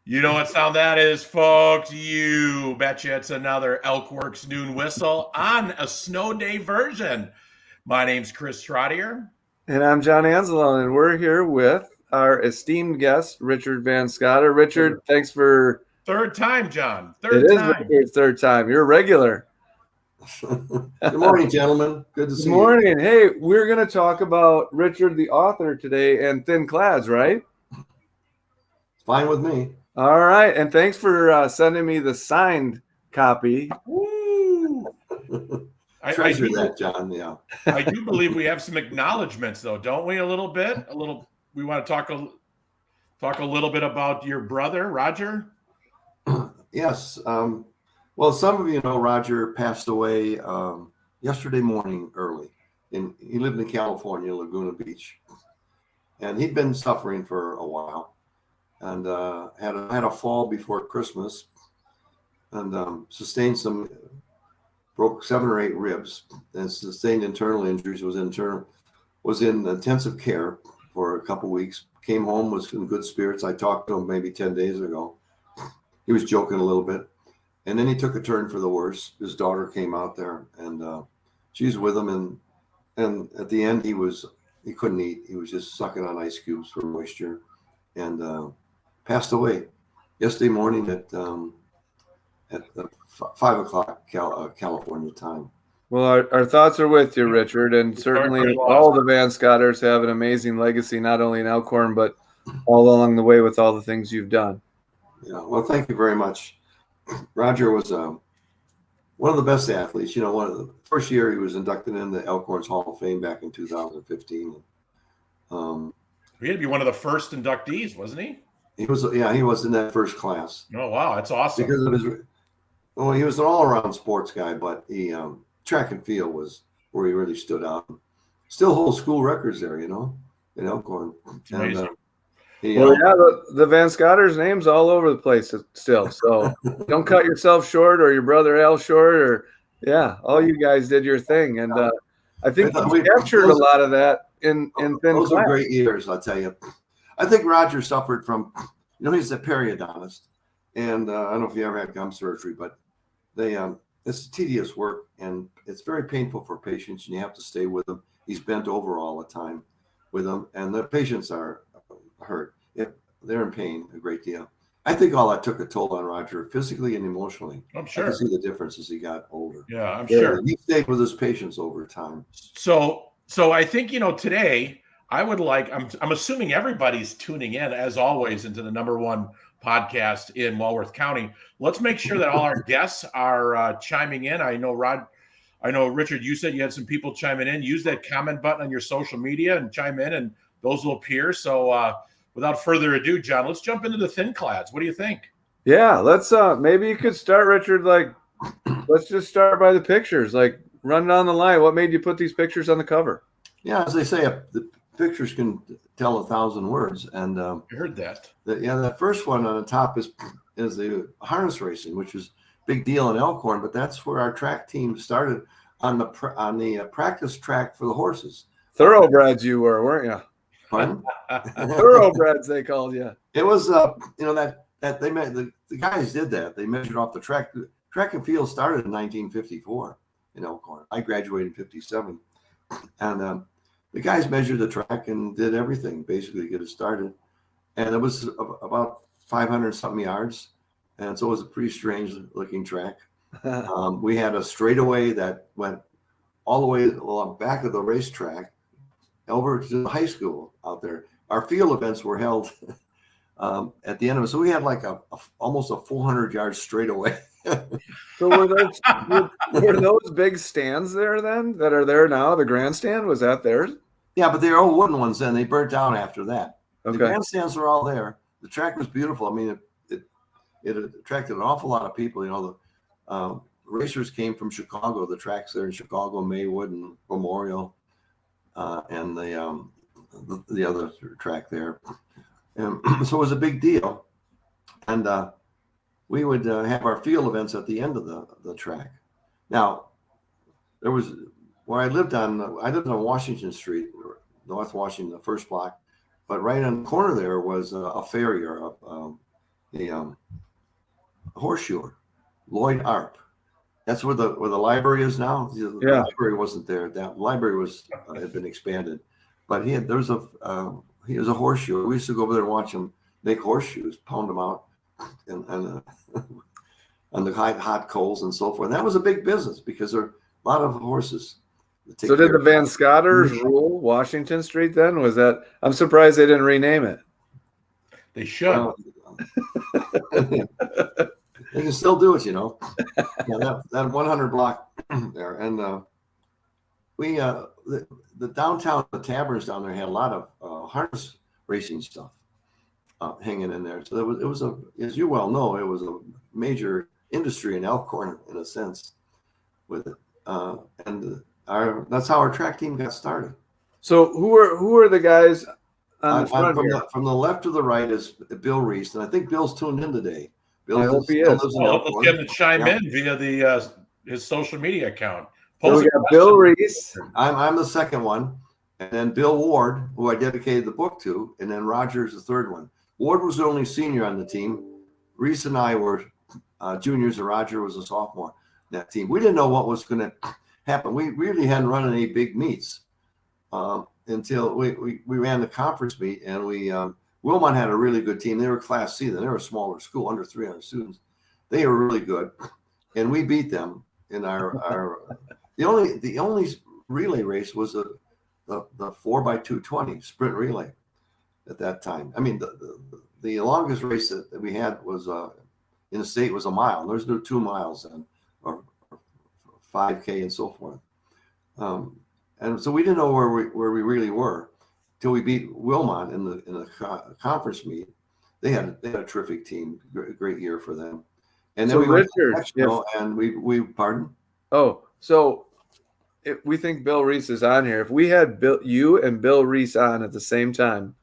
You know what sound that is, folks? You betcha it's another ElkWorks Noon Whistle on a snow day version. My name's Chris Trottier. And I'm John Anzalone, and we're here with our esteemed guest, Richard VanScotter. Richard, thanks for... Third time, John. It Third is time. Richard's third time. You're a regular. Good morning, gentlemen. Good to see you. Good morning. Hey, we're going to talk about Richard, the author, today, and Thin Clads, right? Fine with me. All right. And thanks for sending me the signed copy. Woo! Treasure that, John. Yeah. I do believe we have some acknowledgments, though, don't we? A little bit. We want to talk a little bit about your brother, Roger. Yes. Well, some of you know Roger passed away yesterday morning early. He lived in California, Laguna Beach, and he'd been suffering for a while, and had a fall before Christmas, and broke 7 or 8 ribs, and sustained internal injuries. Was in intensive care for a couple weeks. Came home, was in good spirits. I talked to him maybe 10 days ago. He was joking a little bit, and then he took a turn for the worse. His daughter came out there, and she's with him, and at the end he couldn't eat. He was just sucking on ice cubes for moisture, and passed away yesterday morning at 5 o'clock California time. Well, our thoughts are with you, Richard, and certainly all the VanScotters have an amazing legacy, not only in Elkhorn, but all along the way with all the things you've done. Yeah, well, thank you very much. Roger was one of the best athletes. You know, one of the first year he was inducted into Elkhorn's Hall of Fame back in 2015. He had to be one of the first inductees, wasn't he? He was in that first class. Oh, wow, that's awesome. Because of he was an all-around sports guy, but he track and field was where he really stood out. Still holds school records there, you know, in Elkhorn. Amazing. The VanScotters' names all over the place still. So don't cut yourself short, or your brother Al short, or all you guys did your thing, and I think we captured a lot of that in Thin Clads. Those were great years, I'll tell you. I think Roger suffered from, he's a periodontist, and I don't know if you ever had gum surgery, but it's tedious work, and it's very painful for patients, and you have to stay with them. He's bent over all the time with them, and the patients are hurt. They're in pain a great deal. I think all that took a toll on Roger physically and emotionally. I'm sure. I can see the difference as he got older. Yeah, I'm sure. He stayed with his patients over time. So I think, today I'm assuming everybody's tuning in, as always, into the #1 podcast in Walworth County. Let's make sure that all our guests are chiming in. I know, Richard, you said you had some people chiming in. Use that comment button on your social media and chime in, and those will appear. So without further ado, John, let's jump into the Thin Clads. What do you think? Yeah, let's maybe you could start, Richard, let's just start by the pictures. Run down the line. What made you put these pictures on the cover? Yeah, as they say, the pictures can tell 1,000 words. And I heard that. The first one on the top is the harness racing, which is a big deal in Elkhorn, but that's where our track team started on the practice track for the horses. Thoroughbreds you were, weren't you? Pardon? Thoroughbreds, they called you. It was that they the guys did that. They measured off the track. Track and field started in 1954 in Elkhorn. I graduated in 57, and the guys measured the track and did everything basically to get it started. And it was about 500 something yards, and so it was a pretty strange looking track. We had a straightaway that went all the way along back of the racetrack over to the high school out there. Our field events were held at the end of it. So we had almost a 400-yard straightaway. So were those big stands there then that are there now? The grandstand, was that theirs? Yeah, but they were all wooden ones then. They burnt down after that. Okay. The grandstands were all there. The track was beautiful. I mean, it attracted an awful lot of people. The racers came from Chicago. The tracks there in Chicago, Maywood and Memorial. And the other track there, and so it was a big deal, and we would have our field events at the end of the track. Now, there was where I lived on Washington Street, North Washington, the first block, but right on the corner there was a farrier, horseshoer, Lloyd Arp. That's where the library is now. The library wasn't there. That library had been expanded, but he was a horseshoer. We used to go over there and watch him make horseshoes, pound them out, and on the hot coals and so forth. And that was a big business because there are a lot of horses. So did the VanScotters rule Washington Street then? Was that? I'm surprised they didn't rename it. They should. They can still do it, Yeah, that 100 block there, and the downtown, the taverns down there had a lot of harness racing stuff hanging in there. So it was as you well know, it was a major industry in Elkhorn in a sense with it, and that's how our track team got started. So who are the guys on the front from the left to the right is Bill Reese, and I think Bill's tuned in today. Bill hope he is. Let's get him to chime in via his social media account. So we got Bill Reese. I'm the second one, and then Bill Ward, who I dedicated the book to, and then Roger's the third one. Ward was the only senior on the team. Reese and I were juniors, and Roger was a sophomore on that team. We didn't know what was going to happen. We really hadn't run any big meets until we ran the conference meet, and Wilmot had a really good team. They were Class C. Then they were a smaller school, under 300 students. They were really good, and we beat them in our the only relay race was the 4x220 sprint relay at that time. I mean, the longest race that we had was in the state was a mile. There's no 2 miles then, or 5K and so forth. And so we didn't know where we really were till we beat Wilmot in the conference meet. They had a terrific team, great year for them. And then so we went to Richard, and we pardon. Oh, so if we think Bill Reese is on here, if we had you and Bill Reese on at the same time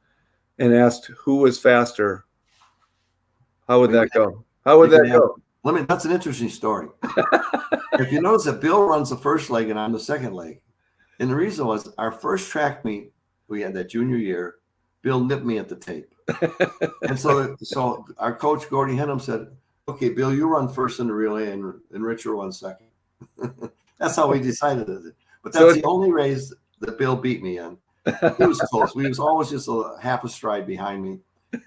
and asked who was faster, how would that go? How would that go? That's an interesting story. If you notice that Bill runs the first leg and I'm the second leg. And the reason was our first track meet we had that junior year, Bill nipped me at the tape. And so our coach, Gordy Henham, said, okay, Bill, you run first in the relay and Richard runs second. That's how we decided it. But that's the only race that Bill beat me in. He was close. We was always just half a stride behind me,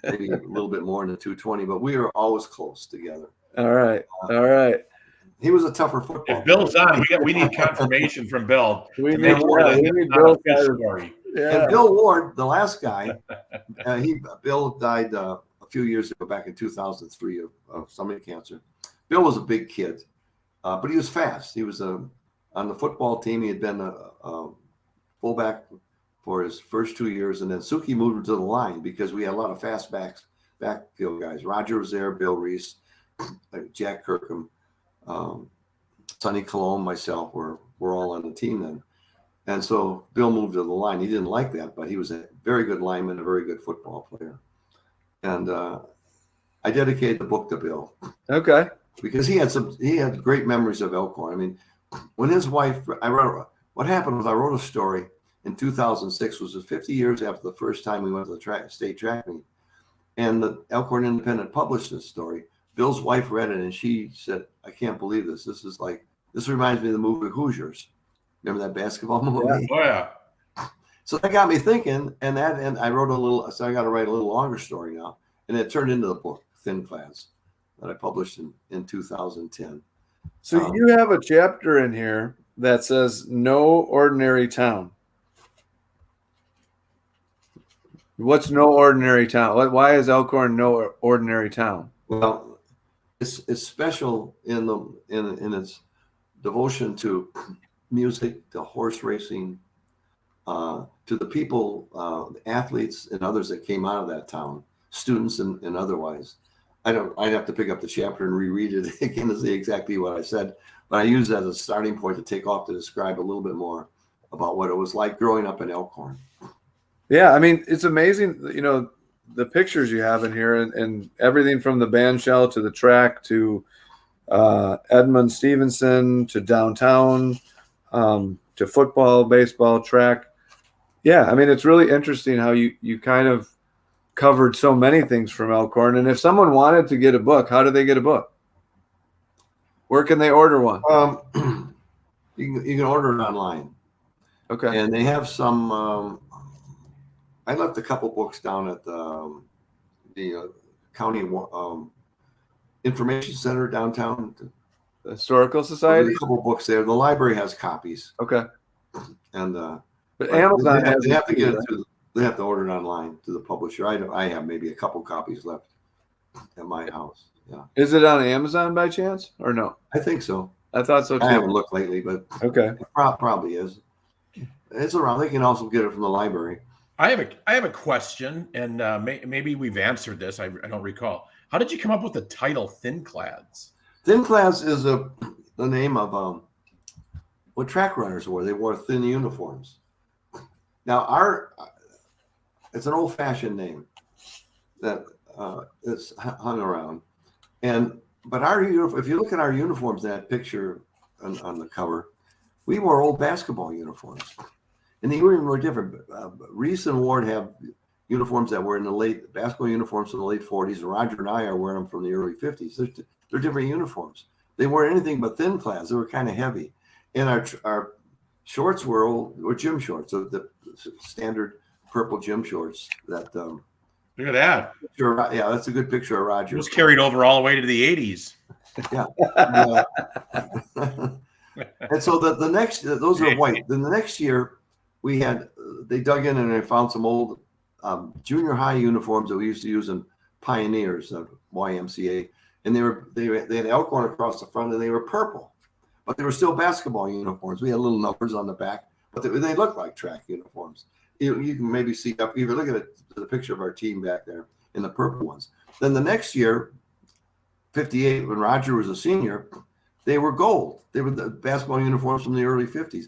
maybe a little bit more in the 220, but we were always close together. All right. All right. He was a tougher football. If Bill's on, we need confirmation from Bill. We need Bill's story. Yeah. And Bill Ward, the last guy, Bill died a few years ago, back in 2003 of stomach cancer. Bill was a big kid, but he was fast. He was on the football team. He had been a fullback for his first 2 years, and then Suki moved him to the line because we had a lot of fast backfield guys. Roger was there, Bill Reese, Jack Kirkham, Sonny Cologne, myself were all on the team then. And so Bill moved to the line. He didn't like that, but he was a very good lineman, a very good football player. And I dedicated the book to Bill. Okay. Because he had great memories of Elkhorn. I mean, when his wife, I wrote a story in 2006, was 50 years after the first time we went to the state track meet. And the Elkhorn Independent published this story. Bill's wife read it and she said, I can't believe this. This reminds me of the movie Hoosiers. Remember that basketball movie? Yeah. Oh yeah. So that got me thinking, and I wrote so I got to write a little longer story now. And it turned into the book, Thin Class, that I published in 2010. So you have a chapter in here that says no ordinary town. What's no ordinary town? Why is Elkhorn no ordinary town? Well, it's special in its devotion to music, to horse racing, to the people, athletes and others that came out of that town, students and otherwise. I'd have to pick up the chapter and reread it again to see exactly what I said, but I use that as a starting point to take off to describe a little bit more about what it was like growing up in Elkhorn. Yeah, I mean, it's amazing, the pictures you have in here and everything from the band shell to the track to Edmund Stevenson to downtown to football, baseball, track. Yeah, I mean, it's really interesting how you kind of covered so many things from Elkhorn. And if someone wanted to get a book, how do they get a book? Where can they order one? You can order it online. Okay. And they have some. I left a couple books down at the county information center downtown. The Historical Society. There's a couple books there. The library has copies. Okay. And but Amazon they have to get it to. They have to order it online to the publisher. I have maybe a couple copies left at my house. Yeah. Is it on Amazon by chance or no? I think so. I thought so too. I haven't looked lately, but okay, it probably is. It's around. They can also get it from the library. I have a question, and maybe we've answered this. I don't recall. How did you come up with the title Thin Clads? Thin Clads is the name of what track runners wore. They wore thin uniforms. Now it's an old-fashioned name that is hung around, but if you look at our uniforms, that picture on the cover, we wore old basketball uniforms, and they were different. Reese and Ward have uniforms that were in the late basketball uniforms from the late 40s, and Roger and I are wearing them from the early 50s. They're different uniforms. They weren't anything but thin clads. They were kind of heavy, and our shorts were gym shorts, so the standard purple gym shorts. That look at that. Yeah, that's a good picture of Roger. It was carried over all the way to the 80s. Yeah. And so the next, those are white. Then the next year, they dug in and they found some old junior high uniforms that we used to use in Pioneers, YMCA, and they had Elkhorn across the front, and they were purple, but they were still basketball uniforms. We had little numbers on the back, but they looked like track uniforms. You can maybe see up. If you look at the picture of our team back there in the purple ones. Then the next year, 58, when Roger was a senior, they were gold. They were the basketball uniforms from the early 50s.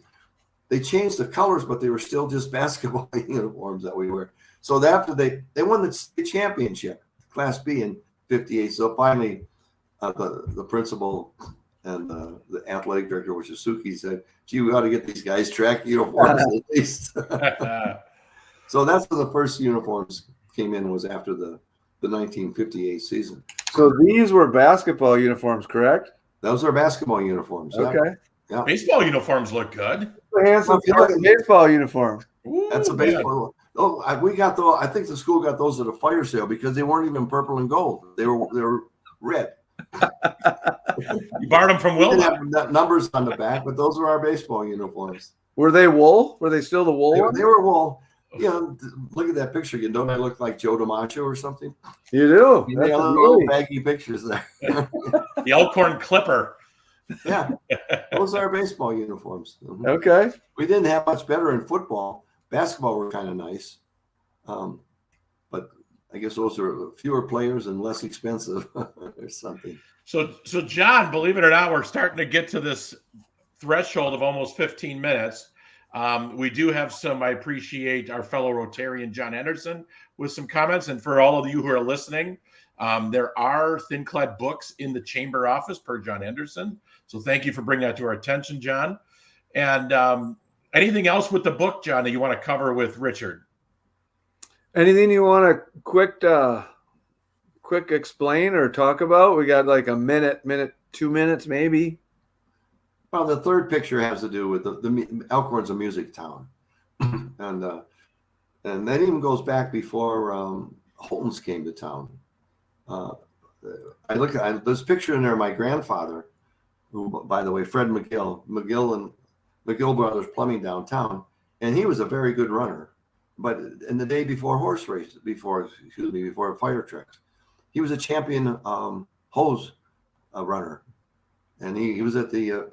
They changed the colors, but they were still just basketball uniforms that we wear. So after they won the state championship, Class B in 58. So finally, the principal and the athletic director, which is Suki, said, gee, we ought to get these guys track uniforms at least. So that's when the first uniforms came in, was after the 1958 season. So these were basketball uniforms, correct? Those are basketball uniforms. Okay. Yeah. Baseball uniforms look good. Handsome baseball uniform. Ooh, that's a baseball. Oh, we got those. I think the school got those at a fire sale because they weren't even purple and gold. They were red. You borrowed them from Will. They didn't have numbers on the back, but those were our baseball uniforms. Were they wool? Were they still the wool ones? They were wool. You know, look at that picture again. Don't I look like Joe DiMaggio or something? You do. They have little baggy pictures there. The Elkhorn Clipper. Yeah, those are our baseball uniforms. Okay. We didn't have much better in football. Basketball were kind of nice, but I guess those are fewer players and less expensive or something. So John, believe it or not, we're starting to get to this threshold of almost 15 minutes. We do have I appreciate our fellow Rotarian, John Henderson, with some comments. And for all of you who are listening, there are Thin Clad books in the chamber office per John Henderson. So thank you for bringing that to our attention, John. And anything else with the book, John, that you want to cover with Richard? Anything you want to quick explain or talk about? We got like a minute, 2 minutes, maybe. Well, the third picture has to do with the Elkhorn's a music town, and that even goes back before Holton's came to town. I look at this picture in there. My grandfather, who, by the way, Fred McGill and McGill Brothers Plumbing downtown, and he was a very good runner. But in the day before horse races, before fire trucks, he was a champion hose runner, and he was at the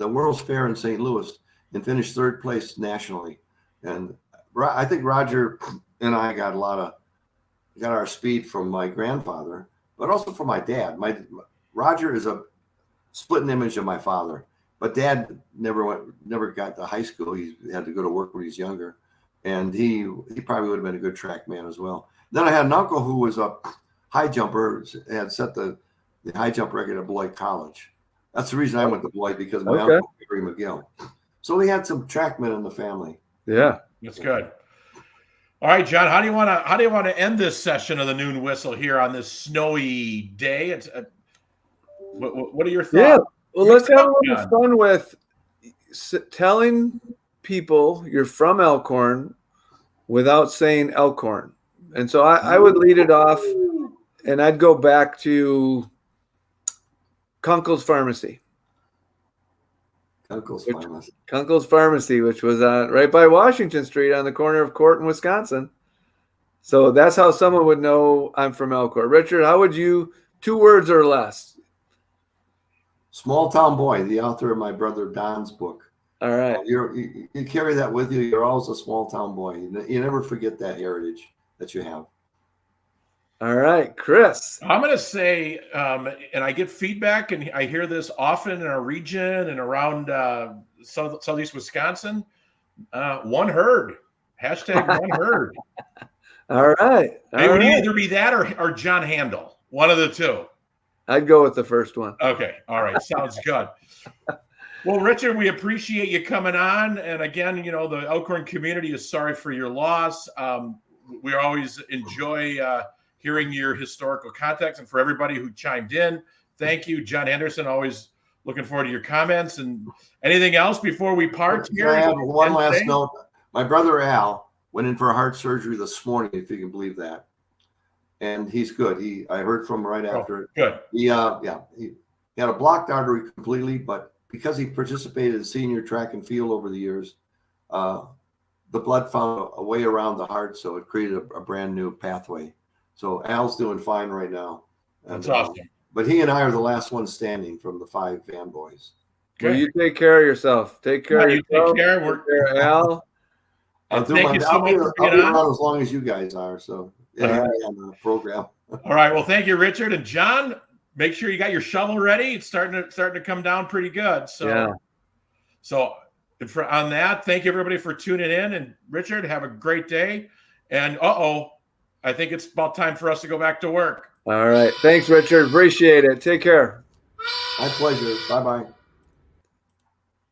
World's Fair in St. Louis and finished third place nationally. And I think Roger and I got our speed from my grandfather, but also from my dad. Roger is a splitting image of my father, but Dad never got to high school. He had to go to work when he was younger, and he probably would have been a good track man as well. Then I had an uncle who was a high jumper, had set the high jump record at Beloit College. That's the reason I went to Beloit, because my uncle, Gary McGill. So we had some trackmen in the family. Yeah. That's good. All right, John, how do you want to end this session of the Noon Whistle here on this snowy day? It's what are your thoughts? Yeah, well, let's have a little John. fun with telling people you're from Elkhorn without saying Elkhorn. And so I would lead it off, and I'd go back to Kunkel's Pharmacy. Kunkel's Pharmacy, which was right by Washington Street on the corner of Court and Wisconsin. So that's how someone would know I'm from Elkhorn. Richard, how would you, 2 words or less? Small town boy, the author of my brother Don's book. All right. You carry that with you. You're always a small town boy. You never forget that heritage that you have. All right, Chris. I'm going to say, and I get feedback, and I hear this often in our region and around southeast Wisconsin. One herd. Hashtag one herd. All right. It would either be that or John Handel. One of the two. I'd go with the first one. Okay. All right. Sounds good. Well, Richard, we appreciate you coming on. And again, the Elkhorn community is sorry for your loss. We always enjoy hearing your historical context, and for everybody who chimed in, thank you. John Henderson, always looking forward to your comments. And anything else before we part here? I have one last note. My brother Al went in for a heart surgery this morning, if you can believe that. And he's good. I heard from him right after it. Good. He had a blocked artery completely, but because he participated in senior track and field over the years, the blood found a way around the heart, so it created a brand new pathway. So Al's doing fine right now. That's awesome. But he and I are the last ones standing from the 5 Van Boys. Okay. Well, you take care of yourself. Take care of yourself. Take care. Take care, Al. Thank you so much for being on. I'll be as long as you guys are. So on the program. All right. Well, thank you, Richard and John. Make sure you got your shovel ready. It's starting to come down pretty good. So, yeah. So on that, thank you everybody for tuning in. And Richard, have a great day. And I think it's about time for us to go back to work. All right. Thanks, Richard. Appreciate it. Take care. My pleasure. Bye-bye.